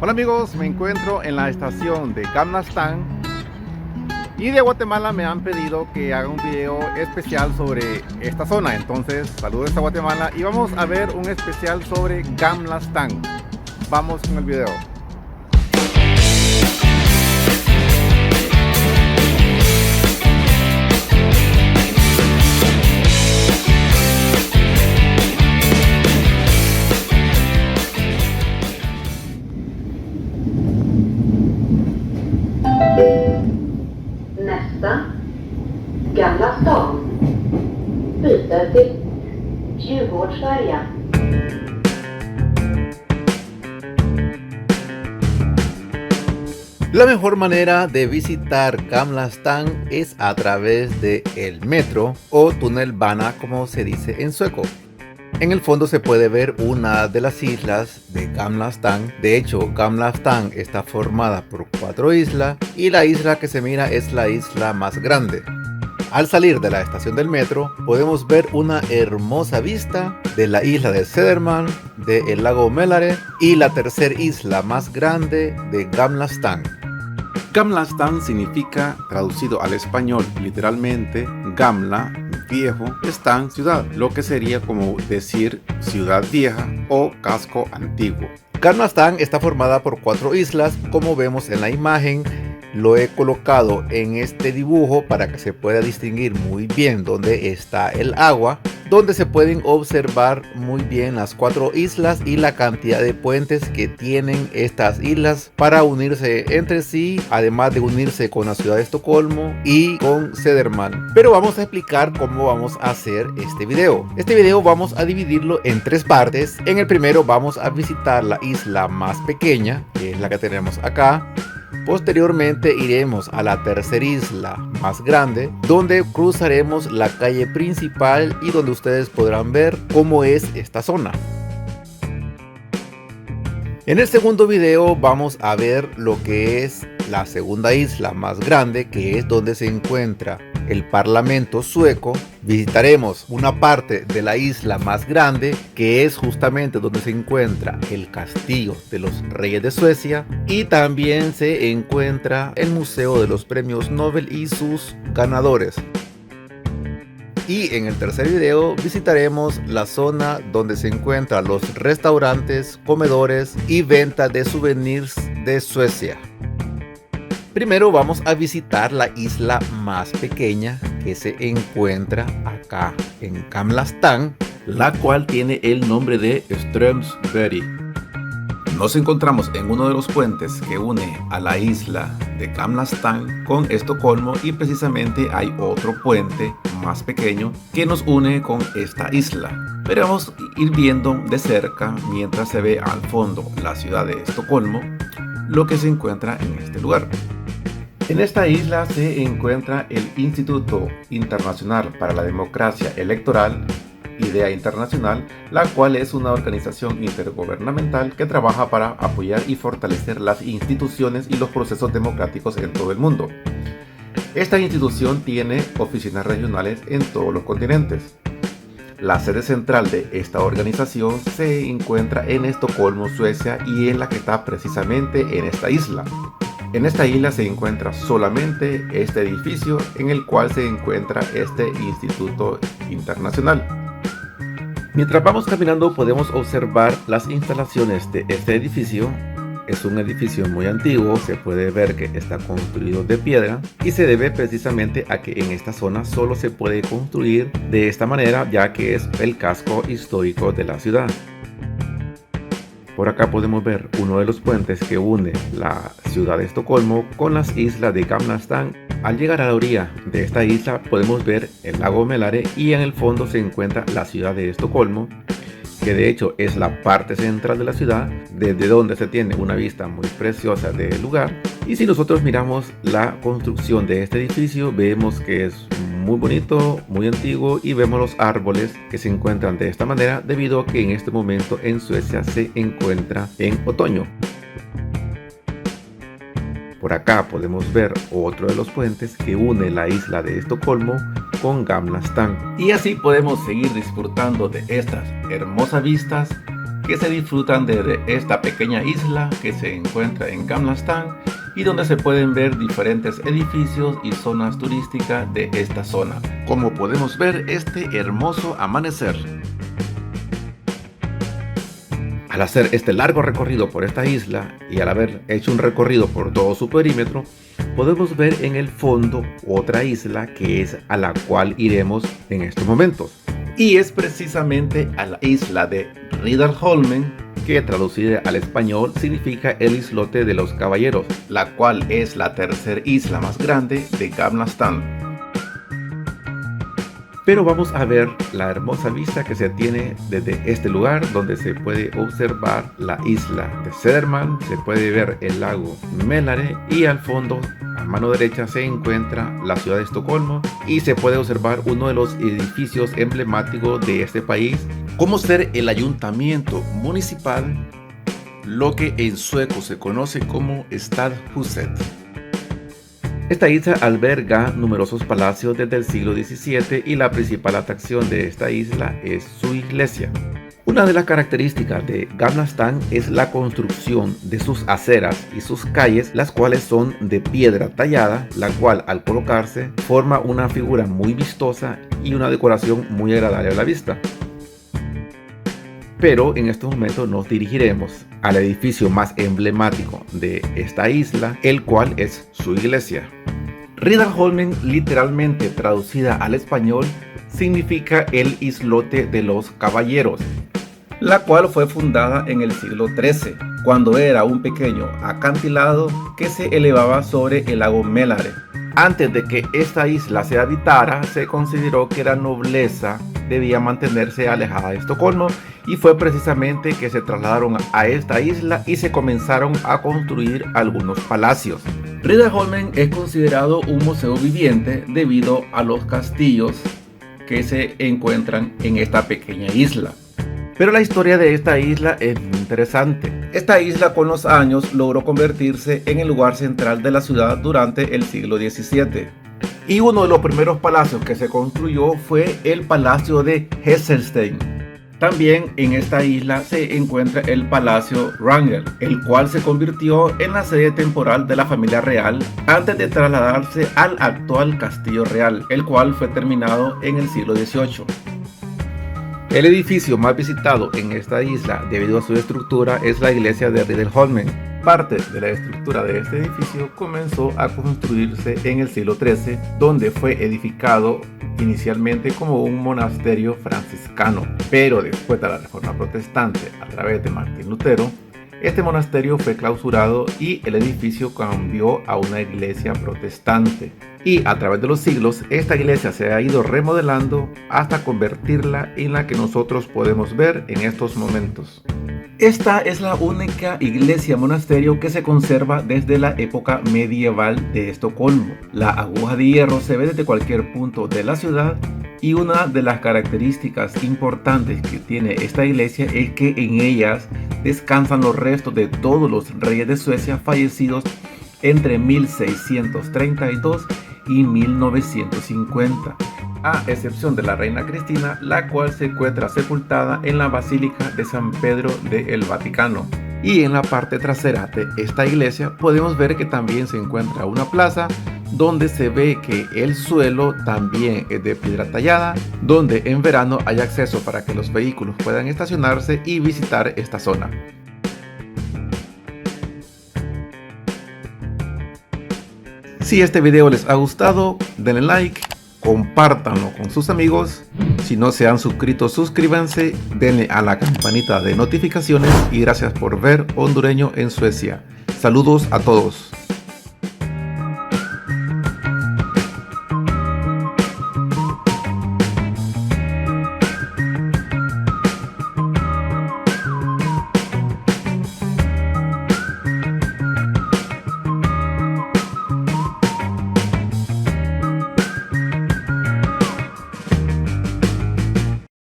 Hola amigos, me encuentro en la estación de Gamla Stan y de Guatemala me han pedido que haga un video especial sobre esta zona. Entonces, saludos a Guatemala y vamos a ver un especial sobre Gamla Stan. Vamos con el video. Nästa, Gamla stan. Byter till Djurgårdsfärja. La mejor manera de visitar Gamla Stan es a través de el metro o tunnelbana, como se dice en sueco. En el fondo se puede ver una de las islas de Gamla Stan. De hecho, Gamla Stan está formada por 4 islas y la isla que se mira es la isla más grande. Al salir de la estación del metro podemos ver una hermosa vista de la isla de Södermalm, del lago Mälare y la tercera isla más grande de Gamla Stan. Gamla Stan significa, traducido al español literalmente, Gamla, viejo, Stan, ciudad, lo que sería como decir ciudad vieja o casco antiguo. Gamla Stan está formada por 4 islas, como vemos en la imagen. Lo he colocado en este dibujo para que se pueda distinguir muy bien dónde está el agua, donde se pueden observar muy bien las 4 islas y la cantidad de puentes que tienen estas islas para unirse entre sí, además de unirse con la ciudad de Estocolmo y con Södermalm. Pero vamos a explicar cómo vamos a hacer este video. Este video vamos a dividirlo en 3 partes. En el primero vamos a visitar la isla más pequeña, que es la que tenemos acá. Posteriormente iremos a la tercera isla más grande, donde cruzaremos la calle principal y donde ustedes podrán ver cómo es esta zona. En el segundo video vamos a ver lo que es la segunda isla más grande, que es donde se encuentra el Parlamento sueco. Visitaremos una parte de la isla más grande, que es justamente donde se encuentra el castillo de los reyes de Suecia, y también se encuentra el Museo de los Premios Nobel y sus ganadores. Y en el tercer video visitaremos la zona donde se encuentran los restaurantes, comedores y ventas de souvenirs de Suecia. Primero vamos a visitar la isla más pequeña, que se encuentra acá en Gamla Stan, la cual tiene el nombre de Strömsberg. Nos encontramos en uno de los puentes que une a la isla de Gamla Stan con Estocolmo, y precisamente hay otro puente más pequeño que nos une con esta isla. Pero vamos a ir viendo de cerca, mientras se ve al fondo la ciudad de Estocolmo, lo que se encuentra en este lugar. En esta isla se encuentra el Instituto Internacional para la Democracia Electoral, IDEA Internacional, la cual es una organización intergubernamental que trabaja para apoyar y fortalecer las instituciones y los procesos democráticos en todo el mundo. Esta institución tiene oficinas regionales en todos los continentes. La sede central de esta organización se encuentra en Estocolmo, Suecia, y es la que está precisamente en esta isla. En esta isla se encuentra solamente este edificio en el cual se encuentra este Instituto Internacional. Mientras vamos caminando podemos observar las instalaciones de este edificio. Es un edificio muy antiguo, se puede ver que está construido de piedra y se debe precisamente a que en esta zona solo se puede construir de esta manera, ya que es el casco histórico de la ciudad. Por acá podemos ver uno de los puentes que une la ciudad de Estocolmo con las islas de Gamla Stan. Al llegar a la orilla de esta isla podemos ver el lago Mälare y en el fondo se encuentra la ciudad de Estocolmo, que de hecho es la parte central de la ciudad, desde donde se tiene una vista muy preciosa del lugar. Y si nosotros miramos la construcción de este edificio, vemos que es muy bonito, muy antiguo, y vemos los árboles que se encuentran de esta manera debido a que en este momento en Suecia se encuentra en otoño. Por acá podemos ver otro de los puentes que une la isla de Estocolmo con Gamla Stan. Y así podemos seguir disfrutando de estas hermosas vistas que se disfrutan desde esta pequeña isla que se encuentra en Gamla stan y donde se pueden ver diferentes edificios y zonas turísticas de esta zona, como podemos ver este hermoso amanecer. Al hacer este largo recorrido por esta isla y al haber hecho un recorrido por todo su perímetro, podemos ver en el fondo otra isla que es a la cual iremos en estos momentos. Y es precisamente a la isla de Riddarholmen, que traducida al español significa el islote de los caballeros, la cual es la tercera isla más grande de Gamla stan. Pero vamos a ver la hermosa vista que se tiene desde este lugar, donde se puede observar la isla de Södermalm, se puede ver el lago Mälare y al fondo a mano derecha se encuentra la ciudad de Estocolmo y se puede observar uno de los edificios emblemáticos de este país, como ser el ayuntamiento municipal, lo que en sueco se conoce como Stadhuset. Esta isla alberga numerosos palacios desde el siglo XVII y la principal atracción de esta isla es su iglesia. Una de las características de Gamla stan es la construcción de sus aceras y sus calles, las cuales son de piedra tallada, la cual al colocarse forma una figura muy vistosa y una decoración muy agradable a la vista. Pero en estos momentos nos dirigiremos al edificio más emblemático de esta isla, el cual es su iglesia. Riddarholmen, literalmente traducida al español, significa el islote de los caballeros, la cual fue fundada en el siglo XIII, cuando era un pequeño acantilado que se elevaba sobre el lago Mälare. Antes de que esta isla se habitara, se consideró que la nobleza debía mantenerse alejada de Estocolmo y fue precisamente que se trasladaron a esta isla y se comenzaron a construir algunos palacios. Riddarholmen es considerado un museo viviente debido a los castillos que se encuentran en esta pequeña isla. Pero la historia de esta isla es muy interesante. Esta isla con los años logró convertirse en el lugar central de la ciudad durante el siglo XVII. Y uno de los primeros palacios que se construyó fue el Palacio de Heselstein. También en esta isla se encuentra el Palacio Wrangel, el cual se convirtió en la sede temporal de la familia real antes de trasladarse al actual Castillo Real, el cual fue terminado en el siglo XVIII. El edificio más visitado en esta isla debido a su estructura es la iglesia de Riddarholmen. Parte de la estructura de este edificio comenzó a construirse en el siglo XIII, donde fue edificado inicialmente como un monasterio franciscano, pero después de la Reforma Protestante a través de Martín Lutero, este monasterio fue clausurado y el edificio cambió a una iglesia protestante. Y a través de los siglos, esta iglesia se ha ido remodelando hasta convertirla en la que nosotros podemos ver en estos momentos. Esta es la única iglesia monasterio que se conserva desde la época medieval de Estocolmo. La aguja de hierro se ve desde cualquier punto de la ciudad y una de las características importantes que tiene esta iglesia es que en ellas descansan los restos de todos los reyes de Suecia fallecidos entre 1632 y 1950. A excepción de la reina Cristina, la cual se encuentra sepultada en la Basílica de San Pedro del Vaticano. Y en la parte trasera de esta iglesia podemos ver que también se encuentra una plaza donde se ve que el suelo también es de piedra tallada, donde en verano hay acceso para que los vehículos puedan estacionarse y visitar esta zona. Si este video les ha gustado, denle like, compártanlo con sus amigos. Si no se han suscrito, suscríbanse, denle a la campanita de notificaciones y gracias por ver Hondureño en Suecia. Saludos a todos.